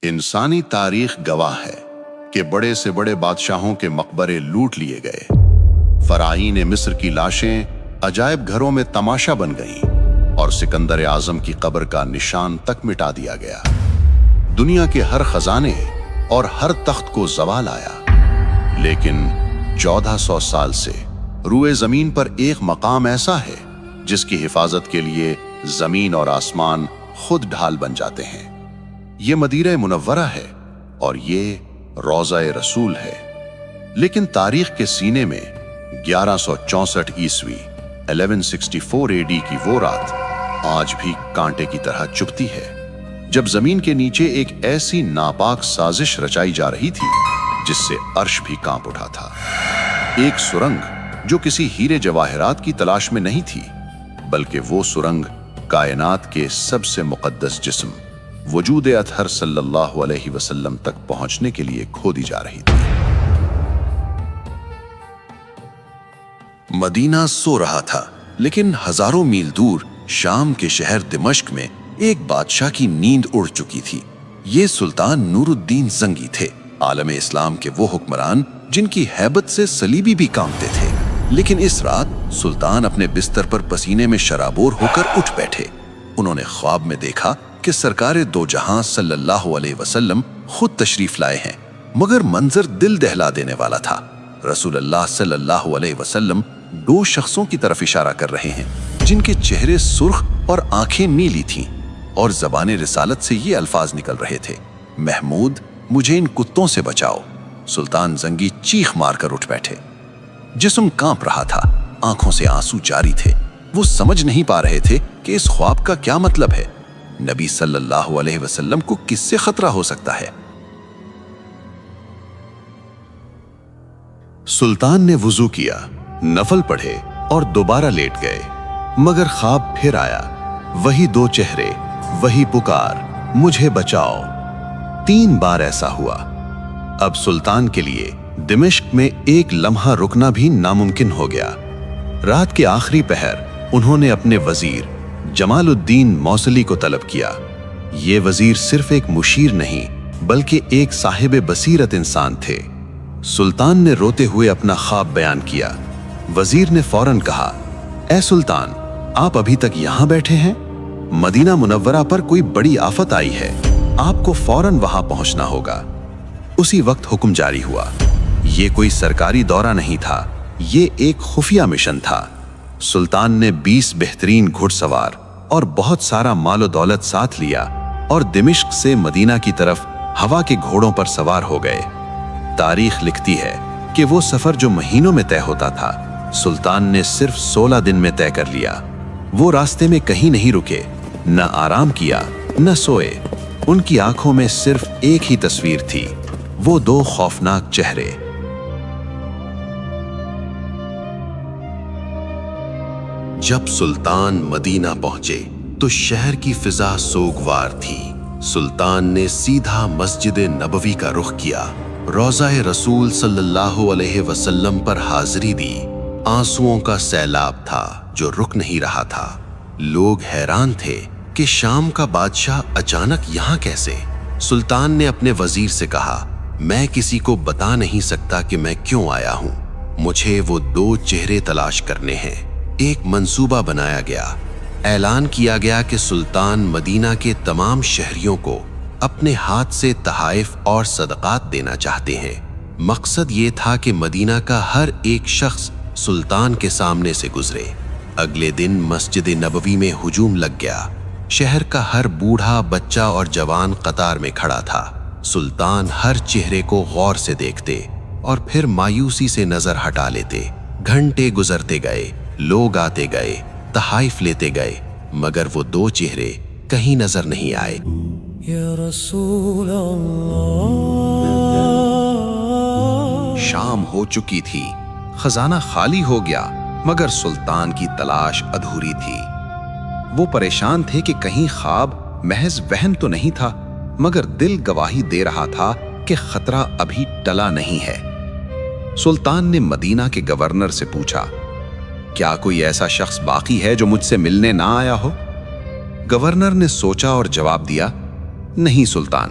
انسانی تاریخ گواہ ہے کہ بڑے سے بڑے بادشاہوں کے مقبرے لوٹ لیے گئے، فراعین مصر کی لاشیں عجائب گھروں میں تماشا بن گئیں اور سکندر اعظم کی قبر کا نشان تک مٹا دیا گیا۔ دنیا کے ہر خزانے اور ہر تخت کو زوال آیا، لیکن 1400 سال سے روئے زمین پر ایک مقام ایسا ہے جس کی حفاظت کے لیے زمین اور آسمان خود ڈھال بن جاتے ہیں۔ یہ مدینہ منورہ ہے اور یہ روضہ رسول ہے، لیکن تاریخ کے سینے میں 1164 عیسوی 1164 AD کی وہ رات آج بھی کانٹے کی طرح چبھتی ہے، جب زمین کے نیچے ایک ایسی ناپاک سازش رچائی جا رہی تھی جس سے عرش بھی کانپ اٹھا تھا۔ ایک سرنگ جو کسی ہیرے جواہرات کی تلاش میں نہیں تھی، بلکہ وہ سرنگ کائنات کے سب سے مقدس جسم وجود اطہر صلی اللہ علیہ وسلم تک پہنچنے کے لیے کھودی جا رہی تھی۔ مدینہ سو رہا تھا، لیکن ہزاروں میل دور شام کے شہر دمشق میں ایک بادشاہ کی نیند اڑ چکی تھی۔ یہ سلطان نور الدین زنگی تھے، عالم اسلام کے وہ حکمران جن کی ہیبت سے صلیبی بھی کانپتے تھے۔ لیکن اس رات سلطان اپنے بستر پر پسینے میں شرابور ہو کر اٹھ بیٹھے۔ انہوں نے خواب میں دیکھا کہ سرکار دو جہاں صلی اللہ علیہ وسلم خود تشریف لائے ہیں، مگر منظر دل دہلا دینے والا تھا۔ رسول اللہ صلی اللہ علیہ وسلم دو شخصوں کی طرف اشارہ کر رہے ہیں جن کے چہرے سرخ اور آنکھیں نیلی تھیں، اور زبان رسالت سے یہ الفاظ نکل رہے تھے: محمود، مجھے ان کتوں سے بچاؤ۔ سلطان زنگی چیخ مار کر اٹھ بیٹھے۔ جسم کانپ رہا تھا، آنکھوں سے آنسو جاری تھے۔ وہ سمجھ نہیں پا رہے تھے کہ اس خواب کا کیا مطلب ہے۔ نبی صلی اللہ علیہ وسلم کو کس سے خطرہ ہو سکتا ہے؟ سلطان نے وضو کیا، نفل پڑھے اور دوبارہ لیٹ گئے، مگر خواب پھر آیا۔ وہی دو چہرے، وہی پکار، مجھے بچاؤ۔ 3 بار ایسا ہوا۔ اب سلطان کے لیے دمشق میں ایک لمحہ رکنا بھی ناممکن ہو گیا۔ رات کے آخری پہر انہوں نے اپنے وزیر جمال الدین موصلی کو طلب کیا۔ یہ وزیر صرف ایک مشیر نہیں بلکہ ایک صاحب بصیرت انسان تھے۔ سلطان نے روتے ہوئے اپنا خواب بیان کیا۔ وزیر نے فوراً کہا: اے سلطان، آپ ابھی تک یہاں بیٹھے ہیں؟ مدینہ منورہ پر کوئی بڑی آفت آئی ہے، آپ کو فوراً وہاں پہنچنا ہوگا۔ اسی وقت حکم جاری ہوا۔ یہ کوئی سرکاری دورہ نہیں تھا، یہ ایک خفیہ مشن تھا۔ سلطان نے 20 بہترین گھڑ سوار اور بہت سارا مال و دولت ساتھ لیا اور دمشق سے مدینہ کی طرف ہوا کے گھوڑوں پر سوار ہو گئے۔ تاریخ لکھتی ہے کہ وہ سفر جو مہینوں میں طے ہوتا تھا، سلطان نے صرف 16 دن میں طے کر لیا۔ وہ راستے میں کہیں نہیں رکے، نہ آرام کیا، نہ سوئے۔ ان کی آنکھوں میں صرف ایک ہی تصویر تھی، وہ 2 خوفناک چہرے۔ جب سلطان مدینہ پہنچے تو شہر کی فضا سوگوار تھی۔ سلطان نے سیدھا مسجد نبوی کا رخ کیا، روضہ رسول صلی اللہ علیہ وسلم پر حاضری دی۔ آنسوؤں کا سیلاب تھا جو رک نہیں رہا تھا۔ لوگ حیران تھے کہ شام کا بادشاہ اچانک یہاں کیسے؟ سلطان نے اپنے وزیر سے کہا: میں کسی کو بتا نہیں سکتا کہ میں کیوں آیا ہوں، مجھے وہ 2 چہرے تلاش کرنے ہیں۔ ایک منصوبہ بنایا گیا۔ اعلان کیا گیا کہ سلطان مدینہ کے تمام شہریوں کو اپنے ہاتھ سے تحائف اور صدقات دینا چاہتے ہیں۔ مقصد یہ تھا کہ مدینہ کا ہر ایک شخص سلطان کے سامنے سے گزرے۔ اگلے دن مسجد نبوی میں ہجوم لگ گیا۔ شہر کا ہر بوڑھا، بچہ اور جوان قطار میں کھڑا تھا۔ سلطان ہر چہرے کو غور سے دیکھتے اور پھر مایوسی سے نظر ہٹا لیتے۔ گھنٹے گزرتے گئے، لوگ آتے گئے، تحائف لیتے گئے، مگر وہ 2 چہرے کہیں نظر نہیں آئے۔ یا رسول اللہ۔ شام ہو چکی تھی، خزانہ خالی ہو گیا، مگر سلطان کی تلاش ادھوری تھی۔ وہ پریشان تھے کہ کہیں خواب محض وہم تو نہیں تھا، مگر دل گواہی دے رہا تھا کہ خطرہ ابھی ٹلا نہیں ہے۔ سلطان نے مدینہ کے گورنر سے پوچھا: کیا کوئی ایسا شخص باقی ہے جو مجھ سے ملنے نہ آیا ہو؟ گورنر نے سوچا اور جواب دیا: نہیں سلطان،